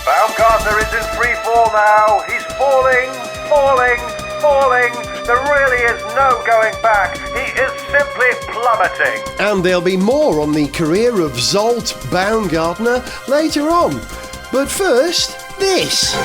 Baumgartner is in free fall now. He's falling. There really is no going back. He is simply plummeting. And there'll be more on the career of Zsolt Baumgartner later on. But first, this.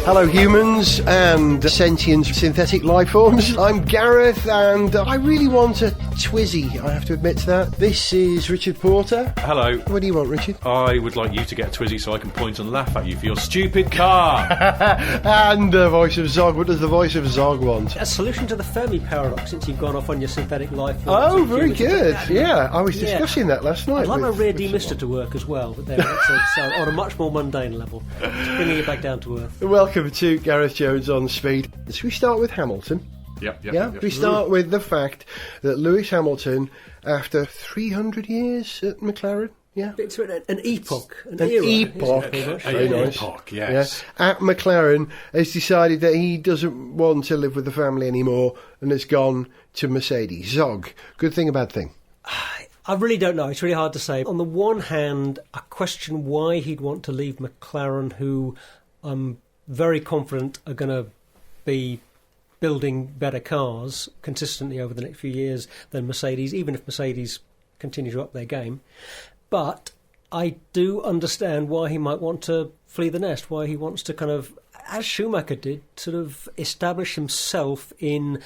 Hello humans and sentient synthetic life forms. I'm Gareth and I really want a Twizzy, I have to admit to that. This is Richard Porter. Hello. What do you want, Richard? I would like you to get a Twizzy so I can point and laugh at you for your stupid car. And the voice of Zog. What does the voice of Zog want? A solution to the Fermi paradox since you've gone off on your synthetic life forms. Oh, very good. Yeah, I was discussing that last night. I'd like my rear demister to work as well, but then it's on a much more mundane level. Just bringing it back down to earth. Welcome to Gareth Jones on Speed. Should we start with Hamilton? Yep. We start with the fact that Lewis Hamilton, after 300 years at McLaren, It's an epoch, an era. Epoch. Very nice. Epoch, yes. At McLaren, has decided that he doesn't want to live with the family anymore and has gone to Mercedes. Zog, good thing, a bad thing? I really don't know. It's really hard to say. On the one hand, I question why he'd want to leave McLaren, who I'm very confident are going to be building better cars consistently over the next few years than Mercedes, even if Mercedes continue to up their game. But I do understand why he might want to flee the nest, why he wants to kind of, as Schumacher did, sort of establish himself in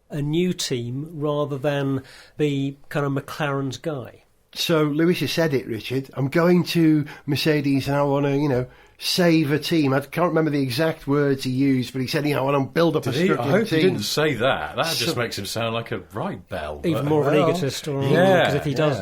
a new team rather than be kind of McLaren's guy. So Lewis has said it, Richard. I'm going to Mercedes and I want to, save a team. I can't remember the exact words he used, but he said, I want to build up a struggling team. I hope he didn't say that. That just makes him sound like a right bell. Even more of an egotist. Because if he does...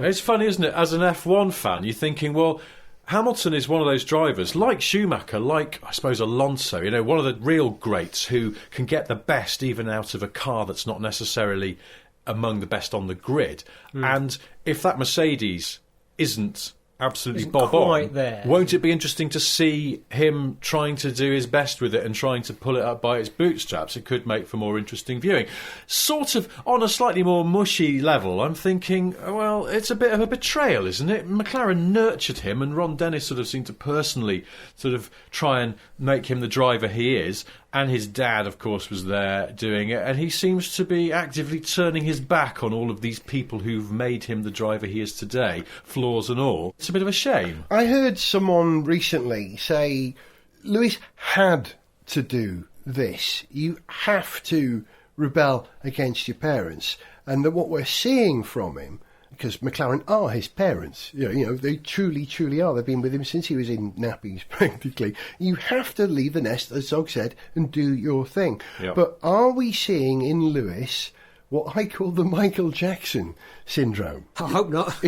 It's funny, isn't it? As an F1 fan, you're thinking, well, Hamilton is one of those drivers, like Schumacher, like, I suppose, Alonso, one of the real greats who can get the best even out of a car that's not necessarily among the best on the grid. And if that Mercedes isn't absolutely bob on there, won't it be interesting to see him trying to do his best with it and trying to pull it up by its bootstraps? It could make for more interesting viewing. Sort of on a slightly more mushy level, I'm thinking, well, it's a bit of a betrayal, isn't it? McLaren nurtured him and Ron Dennis sort of seemed to personally sort of try and make him the driver he is, and his dad, of course, was there doing it, and he seems to be actively turning his back on all of these people who've made him the driver he is today, flaws and all. It's a bit of a shame. I heard someone recently say, Lewis had to do this. You have to rebel against your parents. And that what we're seeing from him, because McLaren are his parents, they truly, truly are. They've been with him since he was in nappies, practically. You have to leave the nest, as Zog said, and do your thing. Yep. But are we seeing in Lewis what I call the Michael Jackson syndrome? I hope not.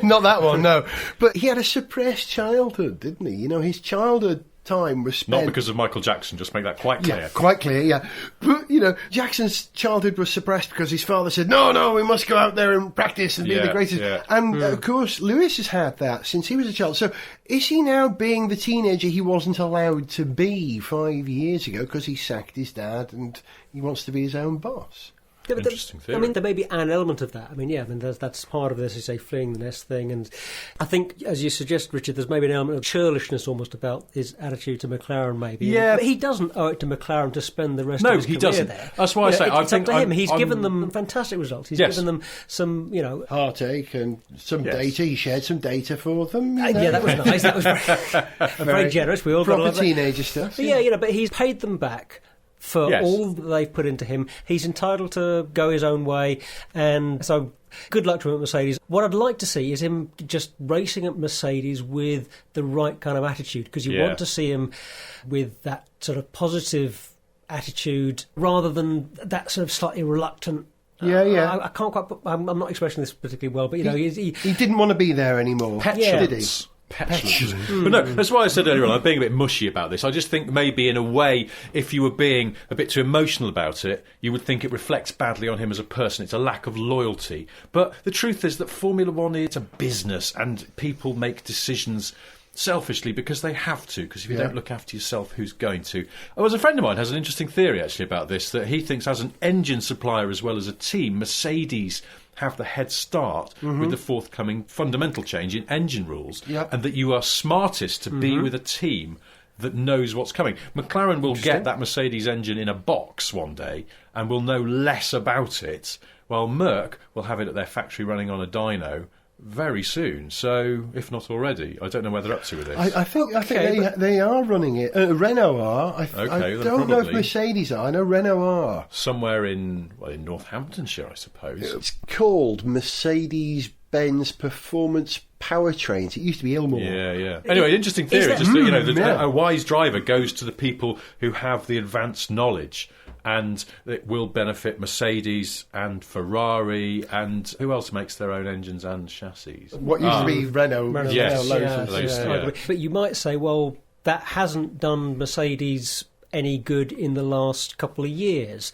Not that one, no. But he had a suppressed childhood, didn't he? His childhood time was spent... Not because of Michael Jackson, just make that quite clear. Yeah, quite clear, yeah. But, Jackson's childhood was suppressed because his father said, no, we must go out there and practice and be the greatest. Yeah. And, of course, Lewis has had that since he was a child. So is he now being the teenager he wasn't allowed to be 5 years ago because he sacked his dad and he wants to be his own boss? Interesting theory. There may be an element of that. That's part of this, is a fleeing the nest thing. And I think, as you suggest, Richard, there's maybe an element of churlishness almost about his attitude to McLaren, maybe. Yeah. But he doesn't owe it to McLaren to spend the rest of his career doesn't. there. That's why I say... It's up to him. He's given them fantastic results. He's given them some, heartache and some data. He shared some data for them. Yeah, that was nice. That was very generous. We all got a lot of that. Teenager stuff. But he's paid them back for all that they've put into him. He's entitled to go his own way, and so good luck to him at Mercedes. What I'd like to see is him just racing at Mercedes with the right kind of attitude, because you want to see him with that sort of positive attitude rather than that sort of slightly reluctant... I can't quite put... I'm not expressing this particularly well, but, he didn't want to be there anymore, did he? Petulant. But no, that's why I said earlier on, I'm being a bit mushy about this. I just think maybe in a way, if you were being a bit too emotional about it, you would think it reflects badly on him as a person. It's a lack of loyalty. But the truth is that Formula One is a business and people make decisions selfishly because they have to, because if you don't look after yourself, who's going to? Oh, as a friend of mine has an interesting theory actually about this, that he thinks as an engine supplier as well as a team, Mercedes have the head start with the forthcoming fundamental change in engine rules, and that you are smartest to be with a team that knows what's coming. McLaren will get that Mercedes engine in a box one day and will know less about it, while Merck will have it at their factory running on a dyno very soon. So, if not already, I don't know where they're up to with this. I think they are running it. Renault are. I don't know if Mercedes are. I know Renault are. Somewhere in Northamptonshire, I suppose. It's called Mercedes-Benz Performance Powertrains. It used to be Ilmor. Yeah. Anyway, interesting theory. Just that, a wise driver goes to the people who have the advanced knowledge, and it will benefit Mercedes and Ferrari and who else makes their own engines and chassis? What used to be Renault. Yes. Lotus. But you might say, well, that hasn't done Mercedes any good in the last couple of years.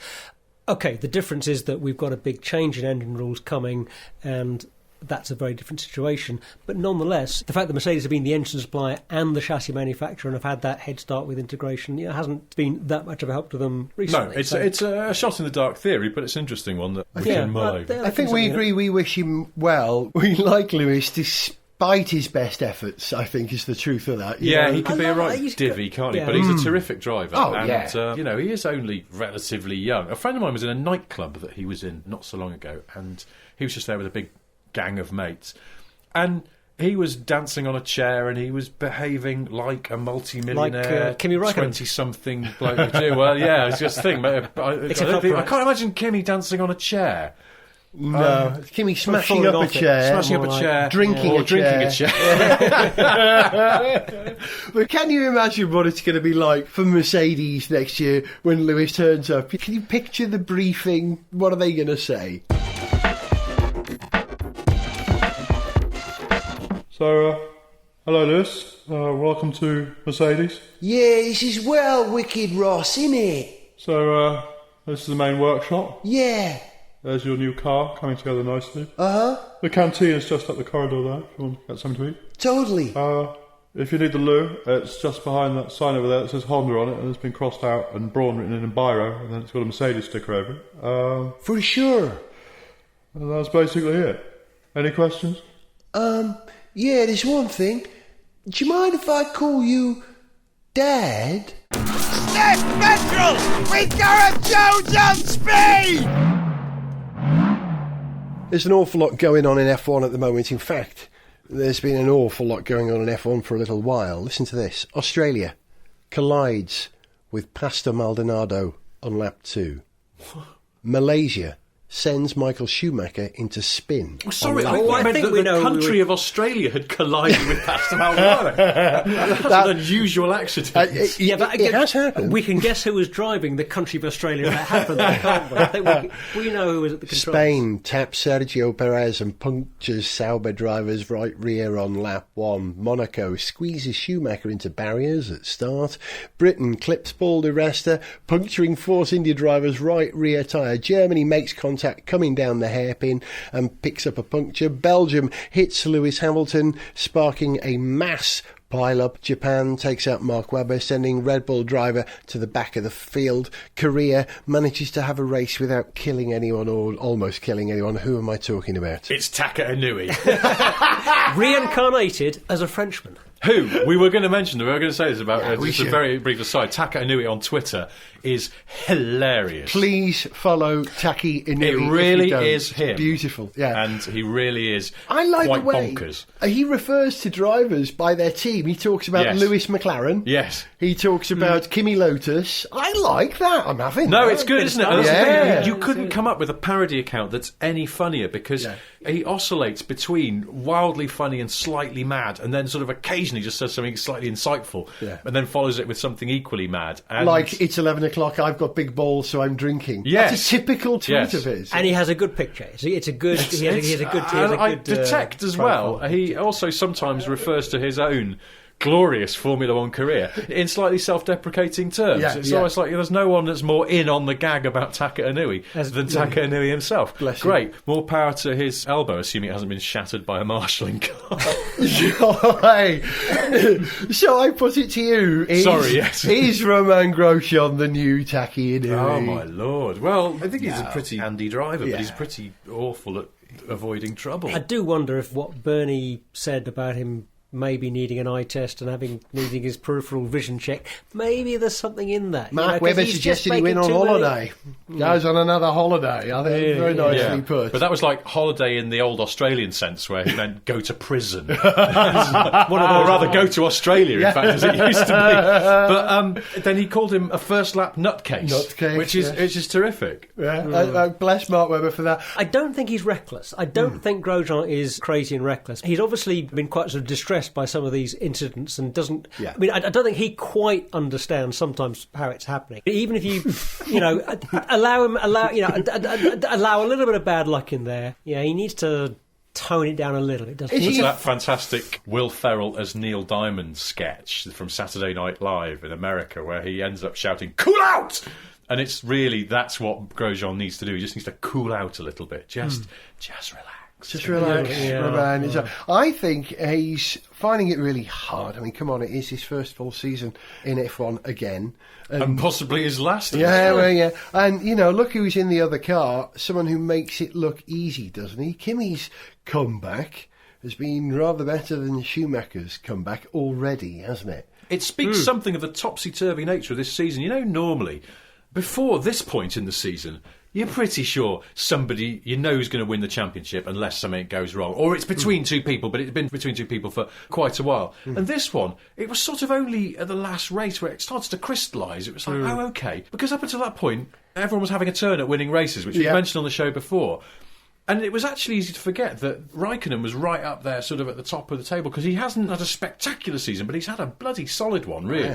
Okay, the difference is that we've got a big change in engine rules coming, and that's a very different situation. But nonetheless, the fact that Mercedes have been the engine supplier and the chassis manufacturer and have had that head start with integration, hasn't been that much of a help to them recently. No, it's a shot in the dark theory, but it's an interesting one that we can mull over. I think we agree. We wish him well. We like Lewis despite his best efforts, I think, is the truth of that. He could be a right divvy, can't he? But he's a terrific driver. He is only relatively young. A friend of mine was in a nightclub that he was in not so long ago, and he was just there with a big gang of mates, and he was dancing on a chair and he was behaving like a multi-millionaire, like, Kimi Räikkönen. 20-something bloke would do. Well, yeah, it's just a thing. I can't imagine Kimi dancing on a chair. No, Kimi smashing up a chair, drinking a chair. But can you imagine what it's going to be like for Mercedes next year when Lewis turns up? Can you picture the briefing? What are they going to say? So, hello Lewis, welcome to Mercedes. Yeah, this is well wicked, Ross, innit? So, this is the main workshop. Yeah. There's your new car coming together nicely. Uh-huh. The canteen is just up the corridor there, if you want to get something to eat. Totally. If you need the loo, it's just behind that sign over there that says Honda on it, and it's been crossed out and Braun written in biro, and then it's got a Mercedes sticker over it. For sure. And that's basically it. Any questions? Yeah, there's one thing. Do you mind if I call you Dad? Step Petrol with Gareth Jones on speed! There's an awful lot going on in F1 at the moment. In fact, there's been an awful lot going on in F1 for a little while. Listen to this. Australia collides with Pastor Maldonado on lap 2. Malaysia sends Michael Schumacher into spin. Sorry, I meant that the country of Australia had collided with Pastor Maldonado. That's an unusual accident. It has happened. We can guess who was driving the country of Australia that happened, can't we? I think we know who was at the controls. Spain taps Sergio Perez and punctures Sauber driver's right rear on lap 1. Monaco squeezes Schumacher into barriers at start. Britain clips Paul di Resta, puncturing Force India driver's right rear tyre. Germany makes contact coming down the hairpin and picks up a puncture. Belgium hits Lewis Hamilton, sparking a mass pile-up. Japan takes out Mark Webber, sending Red Bull driver to the back of the field. Korea manages to have a race without killing anyone or almost killing anyone. Who am I talking about? It's Taka Inui. Reincarnated as a Frenchman. Who? We were going to mention, we were going to say this about, just a very brief aside, Taka Inui on Twitter is hilarious. Please follow Taki Inui. It really is him. It's beautiful, yeah. And he really is I like quite the way bonkers. He refers to drivers by their team. He talks about Lewis McLaren. Yes. He talks about Kimi Lotus. I like that. I'm having No, that. it's good, isn't it? And Yeah. that's the thing, you couldn't come up with a parody account that's any funnier because he oscillates between wildly funny and slightly mad, and then sort of occasionally just says something slightly insightful, and then follows it with something equally mad. And like, it's 11 o'clock, I've got big balls, so I'm drinking. Yes. That's a typical tweet of his. And he has a good picture. It's a good... He has a good I detect as well, he also sometimes refers to his own glorious Formula One career in slightly self-deprecating terms. Yeah, It's yeah. almost like there's no one that's more in on the gag about Taka Inui than Taka Inui himself. Bless him. Great. More power to his elbow, assuming it hasn't been shattered by a marshalling car. Hey, so I put it to you. Sorry, yes. Is Romain Grosjean the new Taki Inui? Oh, my Lord. Well, I think he's a pretty handy driver, but he's pretty awful at avoiding trouble. I do wonder if what Bernie said about him maybe needing an eye test and needing his peripheral vision check, maybe there's something in that. Mark Webber suggested he went on holiday. Goes on another holiday. I think very nicely put. But that was like holiday in the old Australian sense, where he meant go to prison. Or rather, go to Australia, in fact, as it used to be. But then he called him a first-lap nutcase, which is terrific. Yeah, bless Mark Webber for that. I don't think he's reckless. I don't think Grosjean is crazy and reckless. He's obviously been quite sort of distressed by some of these incidents and doesn't... Yeah. I mean, I don't think he quite understands sometimes how it's happening. Even if you, allow a little bit of bad luck in there, he needs to tone it down a little bit, doesn't he? It's that fantastic Will Ferrell as Neil Diamond sketch from Saturday Night Live in America, where he ends up shouting, "Cool out!" And it's really, that's what Grosjean needs to do. He just needs to cool out a little bit. Just relax. Just relax, Romain. I think he's finding it really hard. I mean, come on, it is his first full season in F1 again. And possibly his last. Yeah. And, look who's in the other car. Someone who makes it look easy, doesn't he? Kimi's comeback has been rather better than Schumacher's comeback already, hasn't it? It speaks something of the topsy-turvy nature of this season. Normally, before this point in the season, you're pretty sure somebody you know is going to win the championship unless something goes wrong. Or it's between two people, but it's been between two people for quite a while. And this one, it was sort of only at the last race where it started to crystallise. It was like, oh, OK. Because up until that point, everyone was having a turn at winning races, which we mentioned on the show before. And it was actually easy to forget that Raikkonen was right up there, sort of at the top of the table, because he hasn't had a spectacular season, but he's had a bloody solid one, really.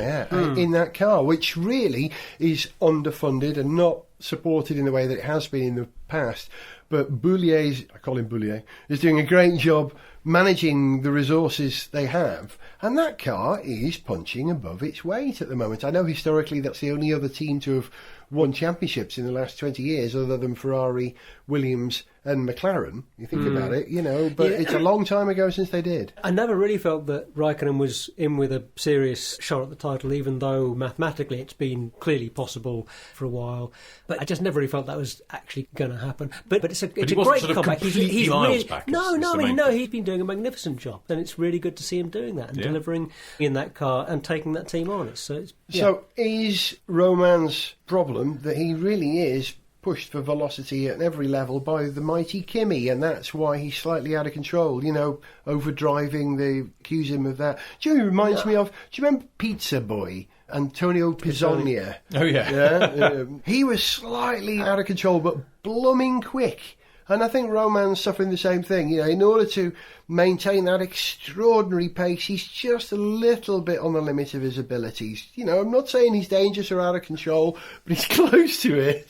In that car, which really is underfunded and not supported in the way that it has been in the past. But Boulier's, I call him Boulier, is doing a great job managing the resources they have. And that car is punching above its weight at the moment. I know historically that's the only other team to have won championships in the last 20 years other than Ferrari, Williams and McLaren. You think about it, but it's a long time ago since they did. I never really felt that Raikkonen was in with a serious shot at the title, even though mathematically it's been clearly possible for a while. But I just never really felt that was actually going to happen. But it's a great comeback. He's miles really back. He's been doing a magnificent job, and it's really good to see him doing that and delivering in that car and taking that team on. So is Romain's problem that he really is pushed for velocity at every level by the mighty Kimi, and that's why he's slightly out of control, overdriving. They accuse him of that. Do you reminds me of, do you remember Pizza Boy? Antonio Pizzoglia. Oh, yeah. He was slightly out of control, but blooming quick. And I think Romain's suffering the same thing. In order to maintain that extraordinary pace, he's just a little bit on the limit of his abilities. I'm not saying he's dangerous or out of control, but he's close to it,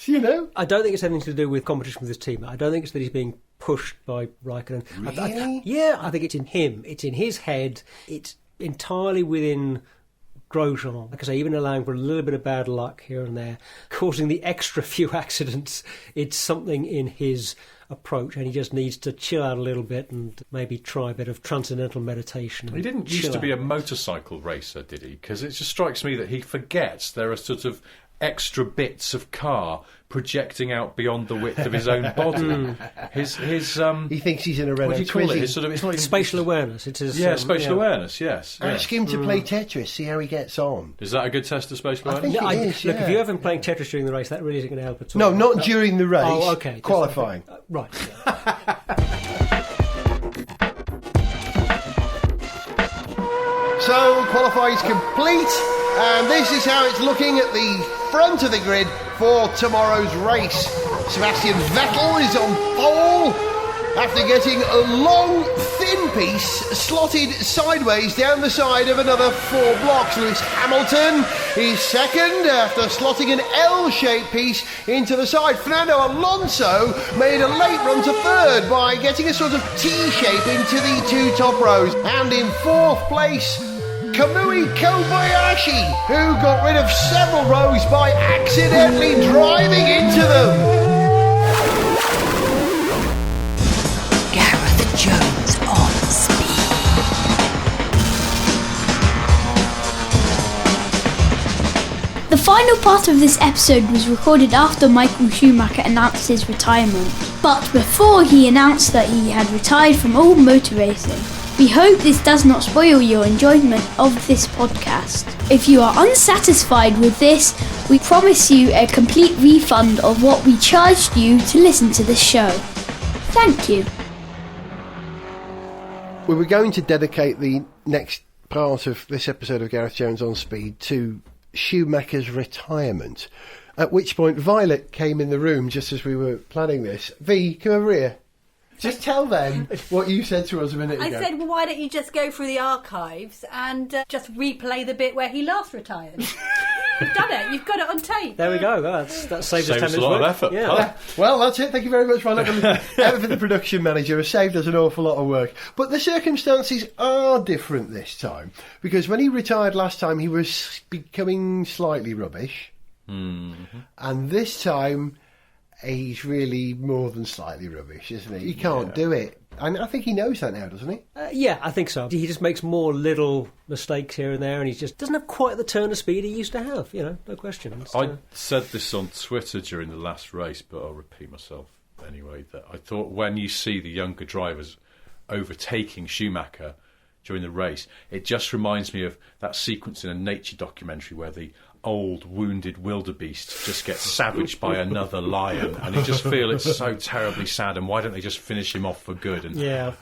I don't think it's anything to do with competition with his team. I don't think it's that he's being pushed by Raikkonen. Really? I think it's in him. It's in his head. It's entirely within Grosjean, like I say, even allowing for a little bit of bad luck here and there, causing the extra few accidents. It's something in his approach, and he just needs to chill out a little bit and maybe try a bit of transcendental meditation. He didn't used to be a motorcycle racer, did he? Because it just strikes me that he forgets there are sort of extra bits of car projecting out beyond the width of his own body. He thinks he's in a Renault what do you call Twizy. it? It's not even Spatial awareness. It is. Spatial awareness. Yes. Ask him to play Tetris, see how he gets on. Is that a good test of spatial awareness? think it is, Look, if you have him playing Tetris during the race, that really isn't going to help at all. No, not during the race. Oh, okay. Qualifying. Right. So, qualifying is complete, and this is how it's looking at the front of the grid for tomorrow's race. Sebastian Vettel is on pole after getting a long, thin piece slotted sideways down the side of another 4 blocks. Lewis Hamilton is second after slotting an L-shaped piece into the side. Fernando Alonso made a late run to third by getting a sort of T-shape into the 2 top rows. And in 4th place, Kamui Kobayashi, who got rid of several rows by accidentally driving into them. Gareth Jones on speed. The final part of this episode was recorded after Michael Schumacher announced his retirement, but before he announced that he had retired from all motor racing. We hope this does not spoil your enjoyment of this podcast. If you are unsatisfied with this, we promise you a complete refund of what we charged you to listen to this show. Thank you. We were going to dedicate the next part of this episode of Gareth Jones on Speed to Schumacher's retirement, at which point Violet came in the room just as we were planning this. V, come over here. Just tell them what you said to us a minute ago. I said, well, why don't you just go through the archives and just replay the bit where he last retired? You've done it. You've got it on tape. There we go. That saves us 10 minutes. A lot of effort. Yeah. Well, that's it. Thank you very much, Violet. Ever the production manager has saved us an awful lot of work. But the circumstances are different this time, because when he retired last time, he was becoming slightly rubbish. Mm-hmm. And this time, he's really more than slightly rubbish, isn't he? He can't do it. And I think he knows that now, doesn't he? Yeah, I think so. He just makes more little mistakes here and there, and he just doesn't have quite the turn of speed he used to have, no question. I said this on Twitter during the last race, but I'll repeat myself anyway, that I thought when you see the younger drivers overtaking Schumacher during the race, it just reminds me of that sequence in a nature documentary where the old wounded wildebeest just gets savaged by another lion, and you just feel it's so terribly sad, and why don't they just finish him off for good? And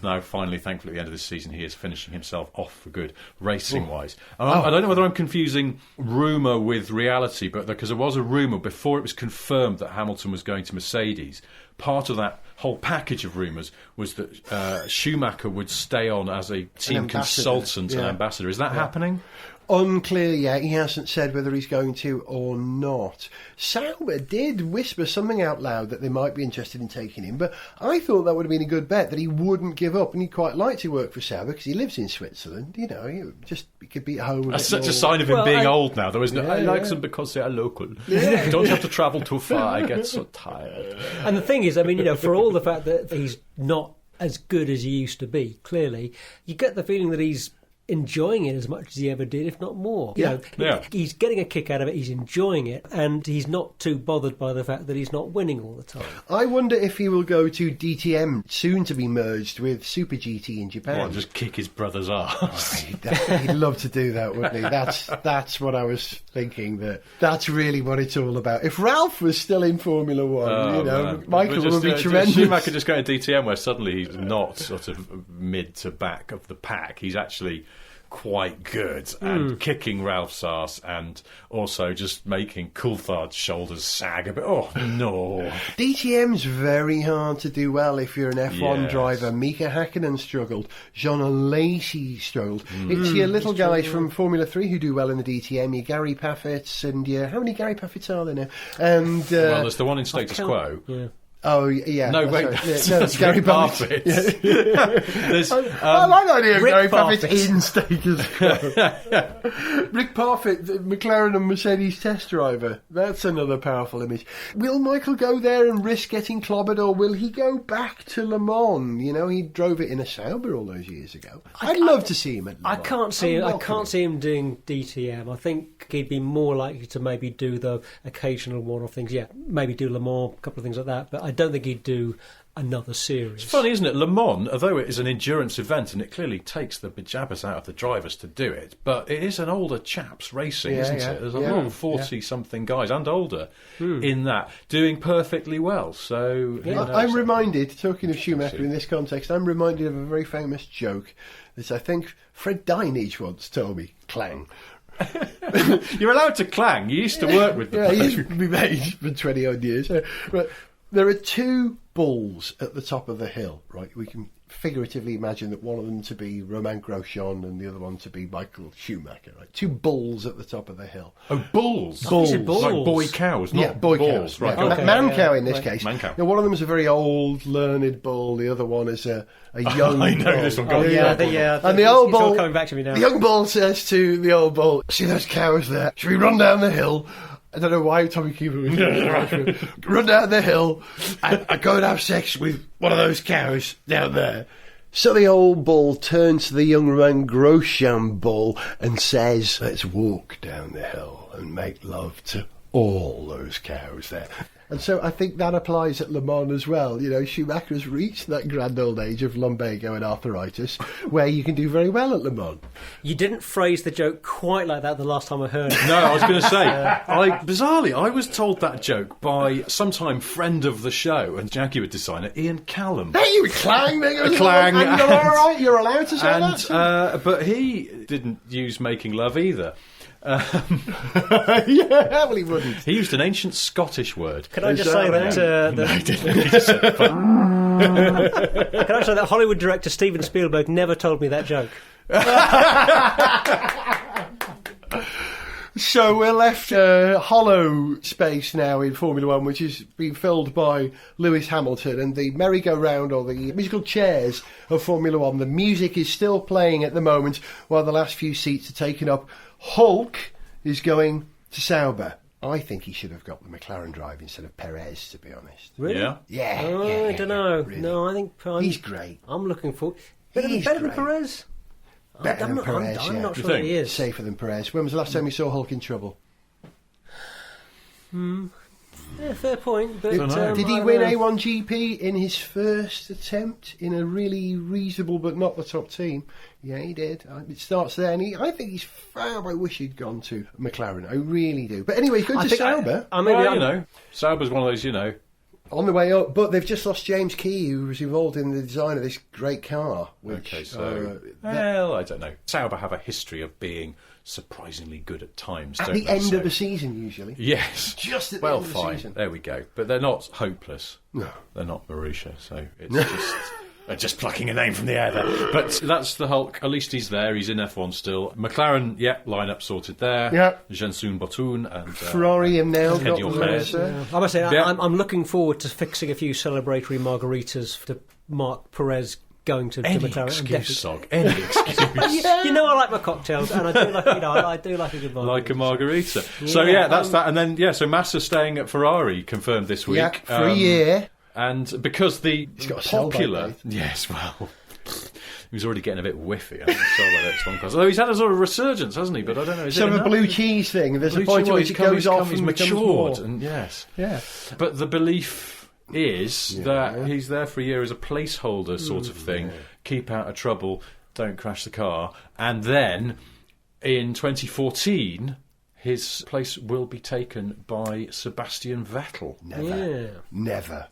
now finally, thankfully, at the end of this season, he is finishing himself off for good, racing wise. I don't know whether I'm confusing rumour with reality, but because there was a rumour before it was confirmed that Hamilton was going to Mercedes, part of that whole package of rumours was that Schumacher would stay on as a team consultant and ambassador. Is that happening? Unclear yet. He hasn't said whether he's going to or not. Sauber did whisper something out loud that they might be interested in taking him, but I thought that would have been a good bet, that he wouldn't give up, and he'd quite like to work for Sauber because he lives in Switzerland. He could be at home. That's such a sign of him being old now, though, isn't it? I like them because they are local. You don't have to travel too far. I get so tired. And the thing is, for all the fact that he's not as good as he used to be, clearly, you get the feeling that he's enjoying it as much as he ever did, if not more. He's getting a kick out of it, he's enjoying it, and he's not too bothered by the fact that he's not winning all the time. I wonder if he will go to DTM, soon to be merged with Super GT in Japan. What, just kick his brother's arse? He'd love to do that, wouldn't he? That's what I was thinking, that's really what it's all about. If Ralph was still in Formula One, Michael would be tremendous. Schumacher just go to DTM where suddenly he's not sort of mid to back of the pack, he's actually quite good and kicking Ralph's arse, and also just making Coulthard's shoulders sag a bit. Oh no! DTM's very hard to do well if you're an F1 driver. Mika Hakkinen struggled. Jean Lacey struggled. It's your little guys from Formula 3 who do well in the DTM. Your Gary Paffetts and how many Gary Paffetts are there now? And well, there's the one in Status Quo. Yeah. Oh, yeah. No, wait. It's Gary Parfitt. I like the idea of Gary Parfitt in Status Quo. Rick Parfitt, the McLaren and Mercedes test driver. That's another powerful image. Will Michael go there and risk getting clobbered, or will he go back to Le Mans? He drove it in a Sauber all those years ago. I'd love to see him at Le Mans. I can't see him doing DTM. I think he'd be more likely to maybe do the occasional one-off things. Yeah, maybe do Le Mans, a couple of things like that, but I don't think he'd do another series. It's funny, isn't it? Le Mans, although it is an endurance event and it clearly takes the pajamas out of the drivers to do it, but it is an older chaps racing, isn't it? There's a lot of 40-something guys and older in that doing perfectly well. So I'm reminded, talking of Schumacher in this context, I'm reminded of a very famous joke that I think Fred Dinage once told me. Clang. You're allowed to clang. You used to work with them. Yeah, he used to be mate for 20 odd years. But There are two bulls at the top of the hill, right? We can figuratively imagine that one of them to be Romain Grosjean and the other one to be Michael Schumacher, right? Two bulls at the top of the hill. Oh, bulls. Bulls. Like boy cows, not boy balls. cows. Right, Yeah. okay. Man cow in this case. Man cow. Now, one of them is a very old, learned bull. The other one is a young I know bull. this one. Oh, yeah, And the old it's all bull, coming back to me now. the young bull says to the old bull, "See those cows there? Should we run down the hill?" I don't know why Tommy Cooper was run down the hill and go and have sex with one of those cows down there. So the old bull turns to the young Romain Grosjean bull and says, "Let's walk down the hill and make love to all those cows there." And so I think that applies at Le Mans as well. You know, Schumacher's reached that grand old age of lumbago and arthritis where you can do very well at Le Mans. You didn't phrase the joke quite like that the last time I heard it. No, I was going to say, bizarrely, I was told that joke by sometime friend of the show and Jaguar designer Ian Callum. Hey, you clang! Clang. And you're all right, you're allowed to say that. But he didn't use making love either. Yeah, well, he wouldn't. He used an ancient Scottish word. Can I just say that? Can I say that Hollywood director Steven Spielberg never told me that joke? So we're left a hollow space now in Formula One, which is being filled by Lewis Hamilton and the merry-go-round or the musical chairs of Formula One. The music is still playing at the moment while the last few seats are taken up. Hulk is going to Sauber. I think he should have got the McLaren drive instead of Perez, to be honest. Really? Yeah. Yeah. I don't know. Really. No, I think He's great. I'm looking for better He's than great. Perez. Better than Perez, I'm yeah. not You sure think? he is. Safer than Perez. When was the last time you saw Hulk in trouble? Yeah, fair point. But Dunno. Did he I win don't know. A1 GP in his first attempt in a really reasonable but not the top team? Yeah, he did. It starts there, and I think he's fab. I wish he'd gone to McLaren. I really do. But anyway, he's going to Sauber Sauber's one of those, on the way up. But they've just lost James Key, who was involved in the design of this great car. Which, Okay, so I don't know. Sauber have a history of being surprisingly good at times. at don't the they? end So- of the season, usually. Yes. Just at the well, end of the fine. season. There we go. But they're not hopeless. No. They're not Marussia, so it's just... They're just plucking a name from the air there. But that's the Hulk. At least he's there. He's in F1 still. McLaren, lineup sorted there. Yeah. Jensun Botun and... Ferrari have now got Hedion the Perez. winners. I must say, Yeah. I'm looking forward to fixing a few celebratory margaritas to mark Perez going to Any McLaren. excuse, Sog. Any excuse. You know I like my cocktails, and I do like I do like a good margarita. Like a margarita. So, that's that. And then, so Massa staying at Ferrari confirmed this week. Yeah, for a year. And because the got a sell-by popular... date. Yes, well... He was already getting a bit whiffy. Although he's had a sort of resurgence, hasn't he? But I don't know. Is Sort it of a enough? blue cheese thing. There's Blue a point cheese, at well, which it goes off he's and becomes matured. more. And yes. Yeah. But the belief is that he's there for a year as a placeholder sort of thing. Keep out of trouble, don't crash the car. And then in 2014... his place will be taken by Sebastian Vettel. Never.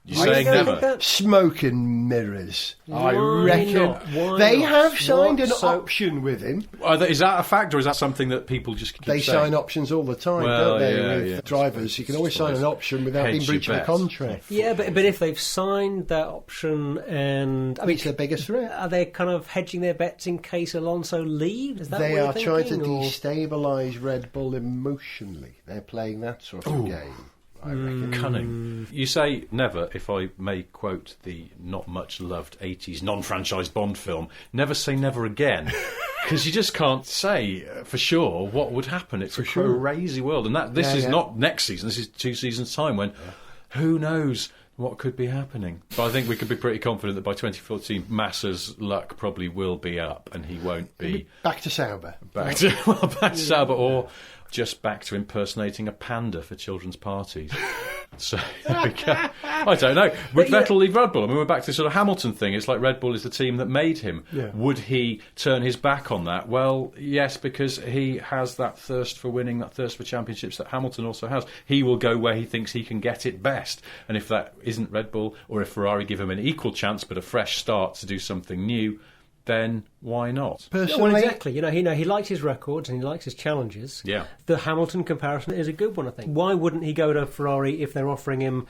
You're saying never? Smoke and mirrors. I Why reckon not? Why they not? have signed an What? So- option with him. Is that a fact, or is that something that people just keep They saying? sign options all the time, Well, don't they? yeah, with yeah. drivers, you can always sign an option without being Hedge your breaching a bets. contract. Yeah, but if they've signed that option, and I mean, It's their biggest threat. are they kind of hedging their bets in case Alonso leaves? Is that They what are you're trying to thinking, or- destabilise Red Bull emotionally. They're playing that sort of game, I reckon. Cunning. You say never, if I may quote the not much loved 80s non-franchise Bond film, never say never again. Because you just can't say for sure what would happen. It's a crazy world. And this is not next season, this is 2 seasons' time when who knows what could be happening. But I think we could be pretty confident that by 2014, Massa's luck probably will be up and he won't be... Back to Sauber. Back to Sauber, or just back to impersonating a panda for children's parties. So, there we go. I don't know. Would Vettel leave Red Bull? I mean, we're back to the sort of Hamilton thing. It's like Red Bull is the team that made him. Yeah. Would he turn his back on that? Well, yes, because he has that thirst for winning, that thirst for championships that Hamilton also has. He will go where he thinks he can get it best. And if that isn't Red Bull, or if Ferrari give him an equal chance but a fresh start to do something new, then why not? Personally, Well, exactly. He likes his records and he likes his challenges. Yeah. The Hamilton comparison is a good one, I think. Why wouldn't he go to Ferrari if they're offering him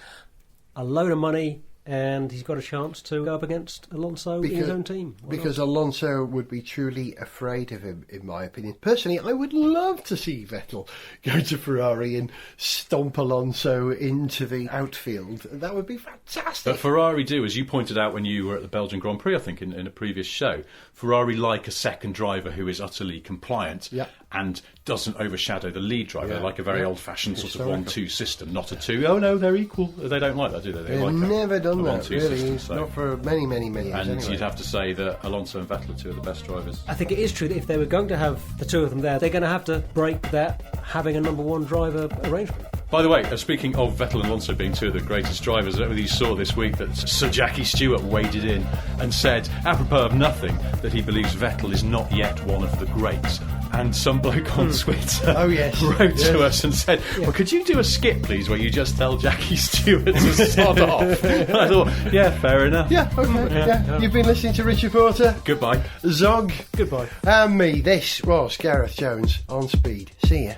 a load of money, and he's got a chance to go up against Alonso in his own team. Because Alonso would be truly afraid of him, in my opinion. Personally, I would love to see Vettel go to Ferrari and stomp Alonso into the outfield. That would be fantastic. But Ferrari do, as you pointed out when you were at the Belgian Grand Prix, I think, in a previous show, Ferrari like a second driver who is utterly compliant and doesn't overshadow the lead driver, like a very old-fashioned sort of 1-2 system, not a 2. Oh, no, they're equal. They don't like that, do they? They've like never done that, really. System, so. Not for many, many, many years, And anyway. you'd have to say that Alonso and Vettel are two of the best drivers. I think it is true that if they were going to have the two of them there, they're going to have to break that having a number one driver arrangement. By the way, speaking of Vettel and Alonso being two of the greatest drivers, I don't know whether you saw this week that Sir Jackie Stewart waded in and said, apropos of nothing, that he believes Vettel is not yet one of the greats. And some bloke on Twitter wrote to us and said, well, could you do a skit, please, where you just tell Jackie Stewart to sod off? And I thought, yeah, fair enough. Yeah, okay. You've been listening to Richard Porter. Goodbye. Zog. Goodbye. And me. This was Gareth Jones on Speed. See ya.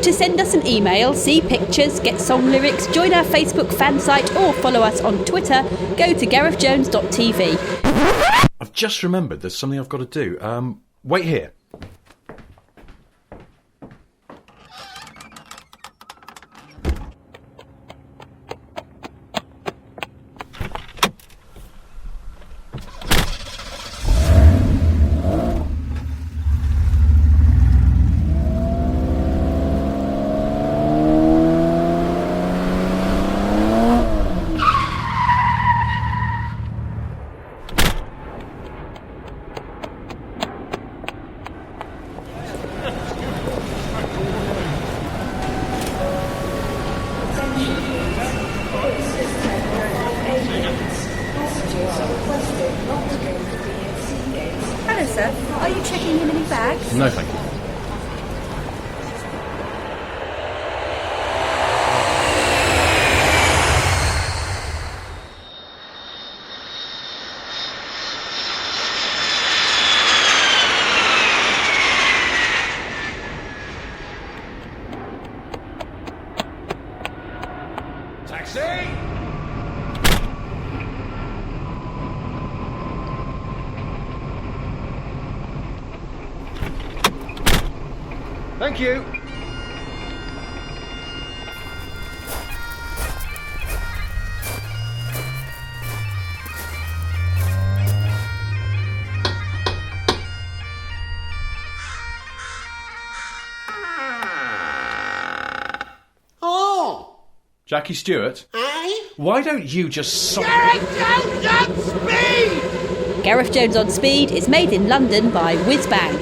To send us an email, see pictures, get song lyrics, join our Facebook fan site or follow us on Twitter, go to garethjones.tv. I've just remembered there's something I've got to do. Wait here. Hello, sir. Are you checking in any bags? No, thank you. Taxi! Thank you. Oh! Jackie Stewart, Aye? why don't you just... Gareth Jones on Speed! Gareth Jones on Speed is made in London by Whiz Bang.